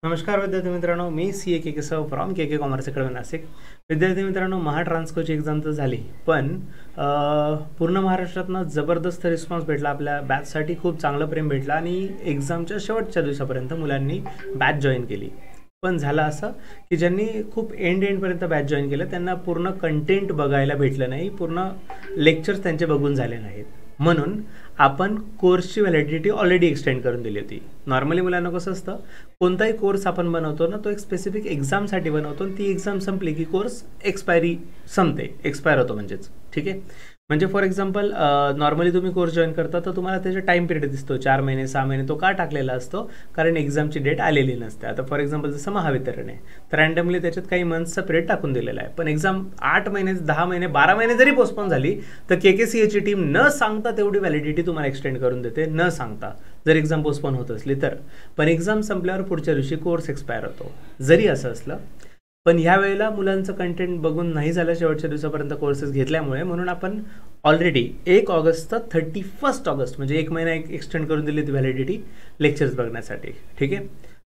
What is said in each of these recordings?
नमस्कार विद्यार्थी मित्रांनो, मी C K Keshav from K commerce academy Nashik. विद्यार्थी मित्रांनो, महाट्रान्सकोची एक्झाम तर झाली, पण पूर्ण महाराष्ट्रातनं जबरदस्त रिस्पॉन्स भेटला. आपल्या बॅचसाठी खूप चांगलं प्रेम भेटला आणि एक्झामच्या शेवटच्या दिवसापर्यंत मुलांनी बॅच जॉईन केली. पण झालं असं की ज्यांनी खूप एंडपर्यंत बॅच जॉईन केलं त्यांना पूर्ण कंटेंट बघायला भेटलं नाही, पूर्ण लेक्चर्स त्यांचे बघून झाले नाहीत. म्हणून आपण कोर्सची व्हॅलिडिटी ऑलरेडी एक्सटेंड करून दिली होती. नॉर्मली मुलांना कसं असतं, कोणताही कोर्स आपण बनवतो ना, तो एक स्पेसिफिक एक्झामसाठी बनवतो आणि ती एक्झाम संपली की कोर्स एक्सपायर होतो म्हणजेच. ठीक आहे, म्हणजे फॉर एक्झाम्पल नॉर्मली तुम्ही कोर्स जॉईन करता तर तुम्हाला त्याचा टाईम पिरियड दिसतो, 4 महिने 6 महिने. तो का टाकलेला असतो? कारण एक्झामची डेट आलेली नसते. आता फॉर एक्झाम्पल जसं महावितरण आहे तर रँडमली त्याच्यात काही मंथचा पिरियड टाकून दिलेला आहे, पण एक्झाम 8 महिने 10 महिने 12 महिने जरी पोस्टपोन झाली तर KKCA ची टीम न सांगता तेवढी व्हॅलिडिटी तुम्हाला एक्सटेंड करून देते, न सांगता, जर एक्झाम पोस्टपोन होत असली तर. पण एक्झाम संपल्यावर पुढच्या दिवशी कोर्स एक्सपायर होतो. जरी असं असलं पण ह्या वेळेला मुलांचं कंटेंट बघून नाही झालं शेवटच्या दिवसापर्यंत कोर्सेस घेतल्यामुळे, म्हणून आपण ऑलरेडी 1 ऑगस्ट तर 31 ऑगस्ट म्हणजे 1 महिना एक्सटेंड करून दिली ती व्हॅलिडिटी लेक्चर्स बघण्यासाठी. ठीक आहे,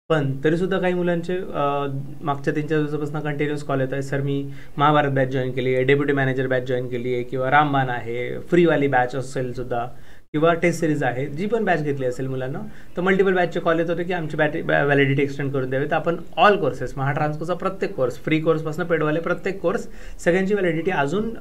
पण तरीसुद्धा काही मुलांचे मागच्या 3-4 दिवसापासून कंटिन्युअस कॉल येत आहे, सर मी महाभारत बॅच जॉईन केली आहे, डेप्युटी मॅनेजर बॅच जॉईन केली आहे, किंवा रामबाण आहे, फ्रीवाली बॅच असेल सुद्धा, किंवा टेस्ट सिरीज आहे, जी पण बॅच घेतली असेल मुलांना, तर मल्टिपल बॅचचे कॉल येत होते की आमची व्हॅलिडिटी एक्सटेंड करून द्यावी. तर आपण ऑल कोर्सेस, महाट्रान्सकोचा प्रत्येक कोर्स, फ्री कोर्सपासून पेडवाले प्रत्येक कोर्स, सगळ्यांची व्हॅलिडिटी अजून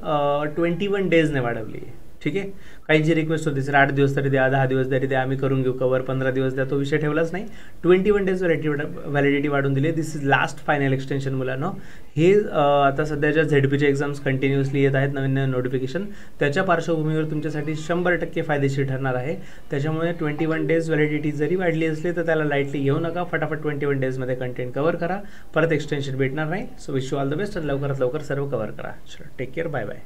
21 डेजने वाढवली आहे. ठीक आहे, काही जी रिक्वेस्ट होती, सर 8 दिवस तरी द्या, 10 दिवस तरी द्या, आम्ही करून घेऊ कवर, 15 दिवस द्या, तो विषय ठेवलाच नाही. 21 डेज व्हॅलिडिटी वाढून दिली. दिस इज लास्ट फायनल एक्सटेन्शन मुलांना. हे आता सध्याच्या ZPचे एक्झाम्स कंटिन्युअसली येत आहेत, नवीन नवीन नोटिफिकेशन, त्याच्या पार्श्वभूमीवर तुमच्यासाठी 100% फायदेशीर ठरणार आहे. त्याच्यामुळे 21 डेज व्हॅलिडिटी जरी वाढली असली तर त्याला लाईटली घेऊ नका. फटाफट 21 डेजमध्ये कंटेंट कव्हर करा, परत एक्सटेन्शन भेटणार नाही. So wish you all the best. लवकरात लवकर सर्व कव्हर करा. Take care, bye bye.